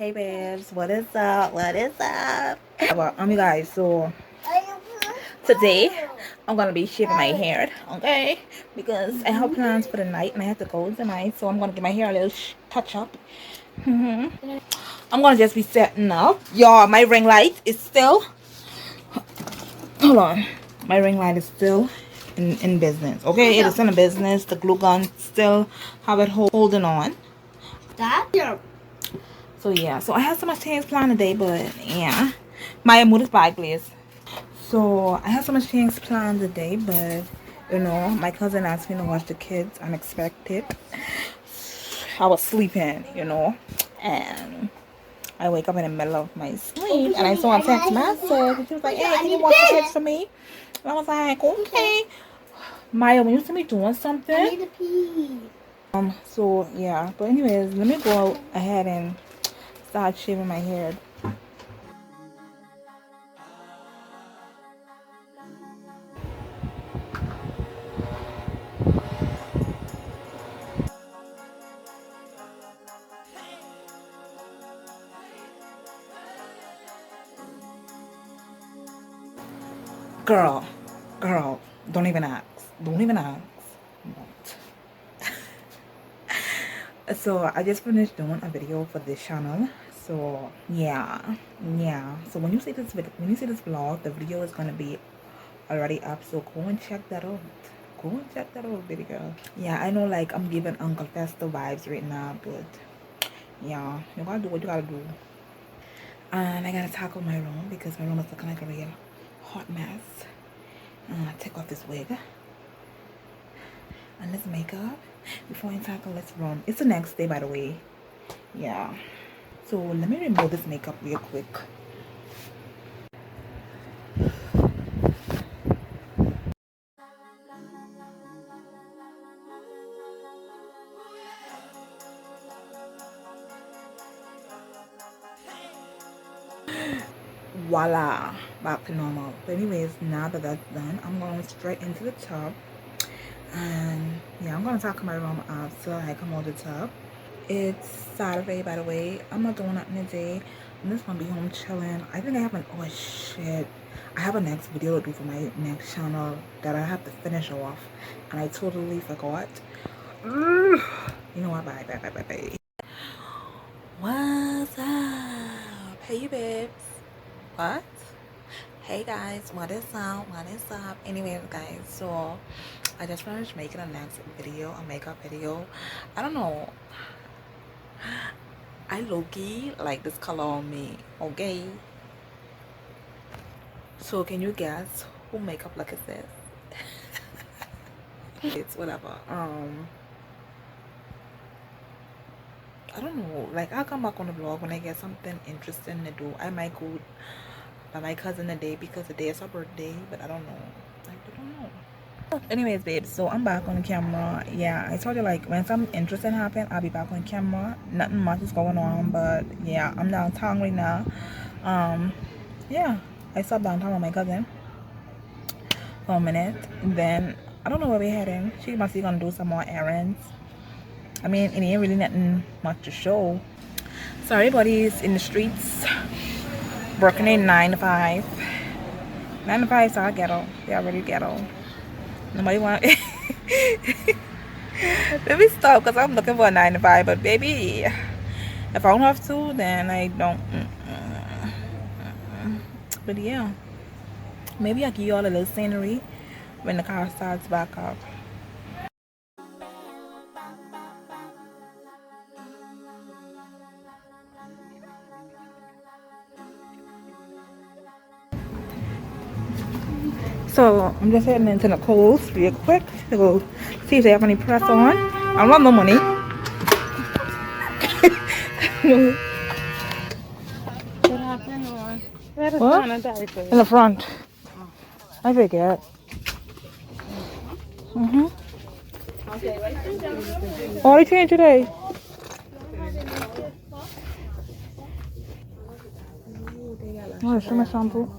Hey babes, what is up? What is up? Well, you guys, so today I'm gonna be shaving my hair, okay? Because I have plans for the night and I have to go tonight, so I'm gonna give my hair a little touch up. I'm gonna just be setting up. Y'all, my ring light is still. Hold on, my ring light is still in business. Okay, it is in a business. The glue gun still have it holding on. So yeah, so I have so much things planned today, but yeah, Maya, move this bag, please. So I have so much things planned today, but you know, my cousin asked me to watch the kids unexpected. I was sleeping, you know, and I wake up in the middle of my sleep and I saw a text message and she was like, hey, can you watch the kids for me? And I was like, okay. Maya, when you see me doing something. I need to pee. So yeah, but anyways, let me go ahead and start shaving my hair. Girl, don't even ask. Don't even ask. So I just finished doing a video for this channel. So yeah. So when you see this vlog, the video is gonna be already up. So go and check that out. Go and check that out, baby girl. Yeah, I know like I'm giving Uncle Fester vibes right now, but yeah, you gotta do what you gotta do. And I gotta tackle my room because my room is looking like a real hot mess. Take off this wig and this makeup before I tackle this room. It's the next day, by the way. Yeah. So let me remove this makeup real quick. Voila, back to normal. But anyways, now that that's done, I'm going straight into the tub. And yeah, I'm gonna tackle my room after I come out the tub. It's Saturday, by the way. I'm not doing nothing today. I'm just gonna be home chilling. I think I have oh shit, I have a next video to do for my next channel that I have to finish off, and I totally forgot. You know what? Bye. What's up? Hey, you babes. What? Hey guys, what is up? Anyways guys, so I just finished making a next video, a makeup video. I don't know, I low-key like this color on me, okay? So can you guess who makeup look is this? It's whatever. I don't know, like I'll come back on the vlog when I get something interesting to do. I might go by my cousin today because today is her birthday, but I don't know. I don't know. Anyways babe, so I'm back on the camera. Yeah, I told you like when something interesting happen, I'll be back on camera. Nothing much is going on, but yeah, I'm downtown right now. Yeah, I stopped downtown with my cousin for a minute, and then I don't know where we're heading. She must be gonna do some more errands. I mean, it ain't really nothing much to show. So everybody's in the streets working in 9 to 5. 9 to 5 is our ghetto. They already ghetto. Nobody want Baby, stop, because I'm looking for a 9 to 5. But baby, if I don't have to, then I don't. But yeah, maybe I'll give you all a little scenery when the car starts back up. So I'm just heading into the Kohl's real quick to go see if they have any press on. I don't want no money. What? In the front. I forget. Oh, they changed today. Oh, show my shampoo.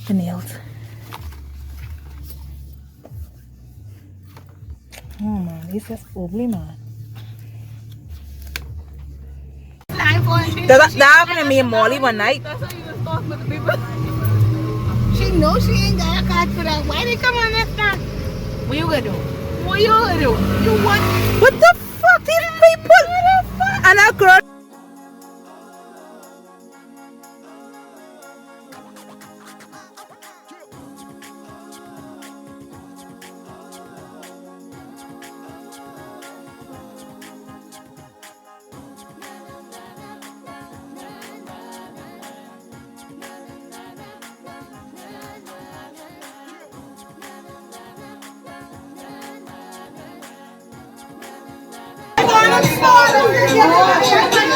The nails. Oh man, this is ugly man. That happened to me and Molly one night. That's how you was talking with the people. She knows she ain't got a card for that. Why they come on that stuff? What you gonna do? What you gonna do? You want? What the fuck? These people? What the fuck? And that girl.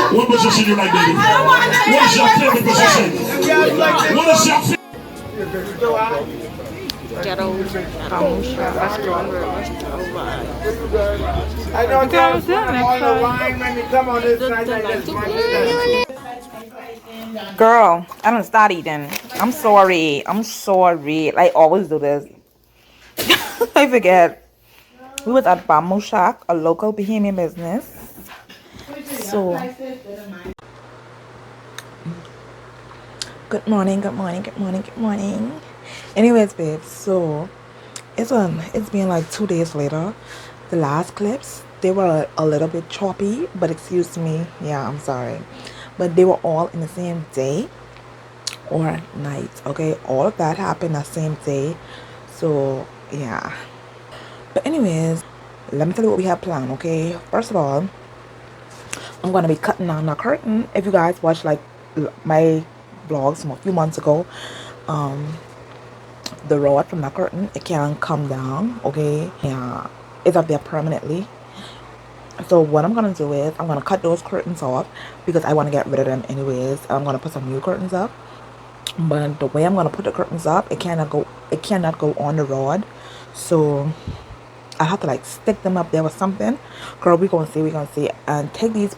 What position you like, baby? What is your favorite position? What is your favorite? Ghetto, that's stronger, that's I don't tell you all the wine when you come on this side like this. Girl, I don't start eating. I'm sorry. I'm sorry. I always do this. I forget. We was at Bamboo Shack, a local Bahamian business. So, good morning, good morning, good morning, good morning. Anyways, babe, so it's been like 2 days later. The last clips, they were a little bit choppy, but excuse me. Yeah, I'm sorry. But they were all in the same day or night, okay? All of that happened the same day. So, yeah. But anyways, let me tell you what we have planned, okay? First of all, I'm gonna be cutting down the curtain. If you guys watched like my vlogs from a few months ago, the rod from the curtain, it can come down, okay? Yeah, it's up there permanently. So what I'm gonna do is I'm gonna cut those curtains off because I want to get rid of them anyways. I'm gonna put some new curtains up, but the way I'm gonna put the curtains up, it cannot go on the rod. So I have to like stick them up there with something. Girl, we gonna see and take these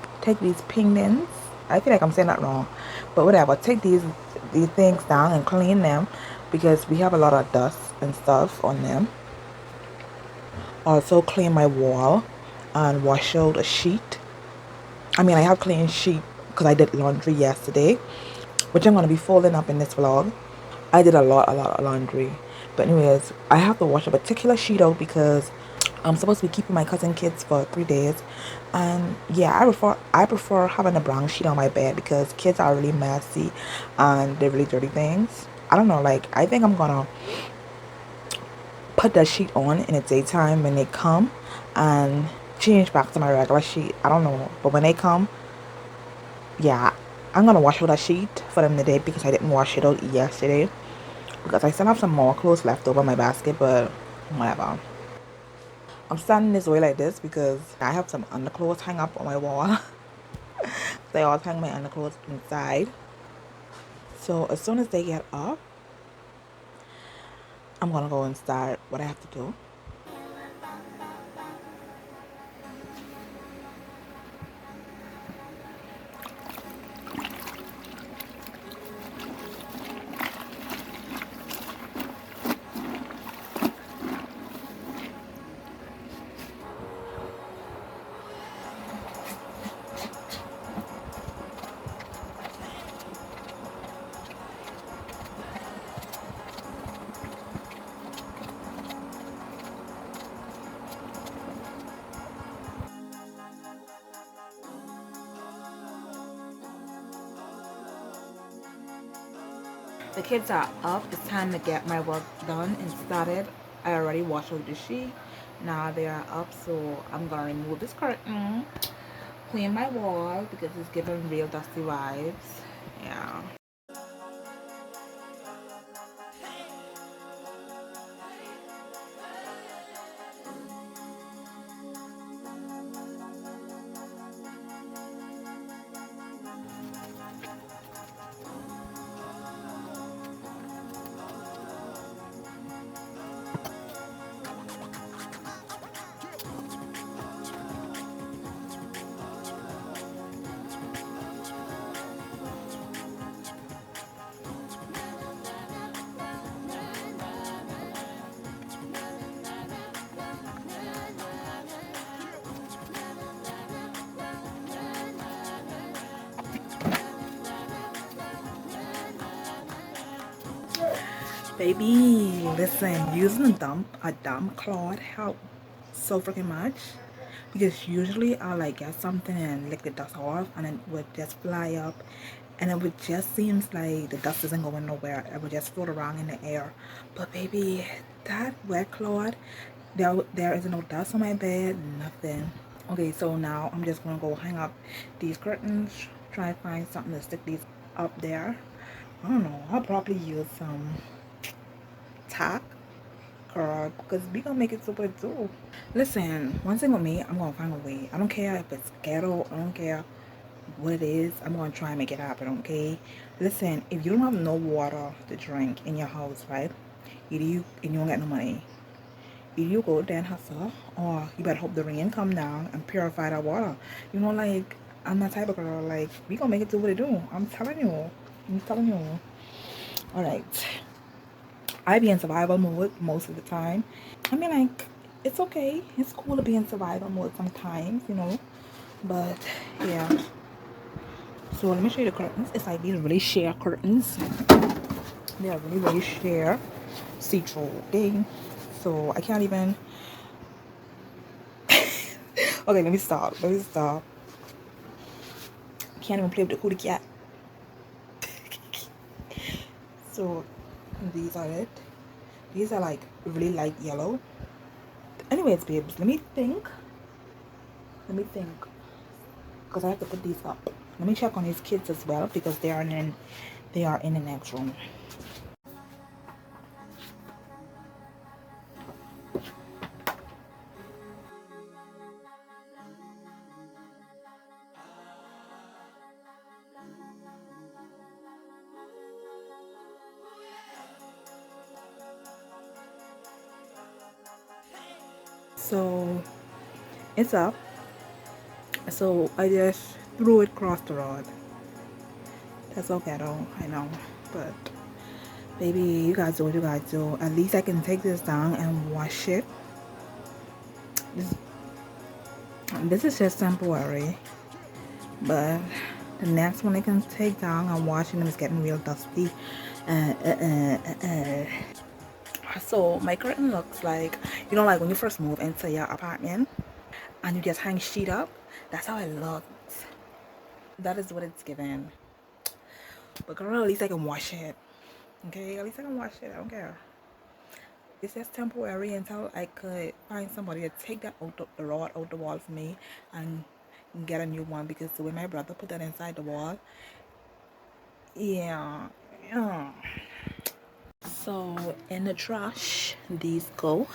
pinions. I feel like I'm saying that wrong, but whatever. Take these things down and clean them because we have a lot of dust and stuff on them. Also clean my wall and wash out a sheet. I mean, I have clean sheet because I did laundry yesterday, which I'm gonna be folding up in this vlog. I did a lot of laundry, but anyways, I have to wash a particular sheet out because I'm supposed to be keeping my cousin kids for 3 days, and yeah, I prefer having a brown sheet on my bed because kids are really messy and they're really dirty things. I don't know, like I think I'm gonna put that sheet on in the daytime when they come and change back to my regular sheet. I don't know, but when they come, yeah, I'm gonna wash out that sheet for them today because I didn't wash it out yesterday because I still have some more clothes left over my basket, but whatever. I'm standing this way like this because I have some underclothes hang up on my wall. They all hang my underclothes inside. So as soon as they get up, I'm gonna go and start what I have to do. The kids are up. It's time to get my work done and started. I already washed out the sheet. Now they are up, so I'm gonna remove this curtain, clean my wall because it's giving real dusty vibes. Yeah. Baby, listen, using a dumb cloth help so freaking much, because usually I like get something and lick the dust off and it would just fly up, and it would just seems like the dust isn't going nowhere. It would just float around in the air. But baby, that wet cloth, there is no dust on my bed, nothing. Okay, so now I'm just gonna go hang up these curtains, try to find something to stick these up there. I don't know, I'll probably use some tack, girl, because we gonna make it super too. Listen, one thing with me, I'm gonna find a way. I don't care if it's ghetto, I don't care what it is, I'm gonna try and make it happen, okay? Listen, if you don't have no water to drink in your house, right? Either you and you don't get no money, either you go there and hustle, or you better hope the rain come down and purify that water. You know, like, I'm that type of girl. Like, we gonna make it do what it do. I'm telling you. I'm telling you. All right. I be in survival mode most of the time. I mean, like, it's okay. It's cool to be in survival mode sometimes, you know. But yeah. So let me show you the curtains. It's like these really sheer curtains. They are really sheer, see-through. Okay. So I can't even. Okay, let me stop. Let me stop. Can't even play with the cootie cat. So these are it. These are like really light yellow. Anyways, babes, let me think. Let me think. Because I have to put these up. Let me check on these kids as well, because they are in the next room. So it's up. So I just threw it across the rod. That's okay though, I know. But baby, you guys do what you guys do. At least I can take this down and wash it. This is just temporary. But the next one I can take down and washing them is getting real dusty. So my curtain looks like, you know, like when you first move into your apartment and you just hang sheet up. That's how it looks. That is what it's given. But girl, at least I can wash it. Okay, at least I can wash it. I don't care. It's just temporary until I could find somebody to take that out the rod out the wall for me and get a new one, because the way my brother put that inside the wall, yeah. So in the trash these go.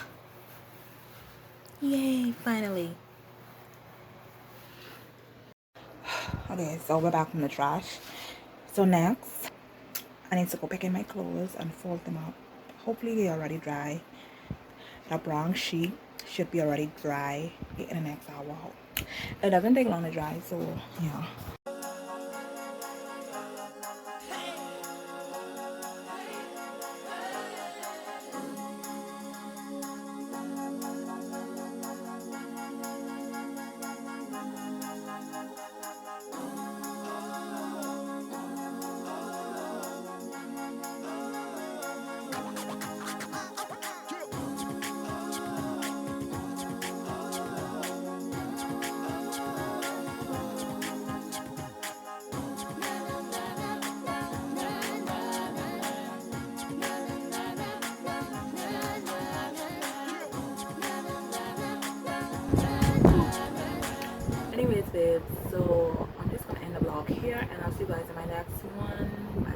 Yay, finally. Okay, so we're back from the trash. So next I need to go pick in my clothes and fold them up. Hopefully they're already dry. That brown sheet should be already dry in the next hour. It doesn't take long to dry, so yeah. Anyways, babes, so I'm just gonna end the vlog here and I'll see you guys in my next one. Bye.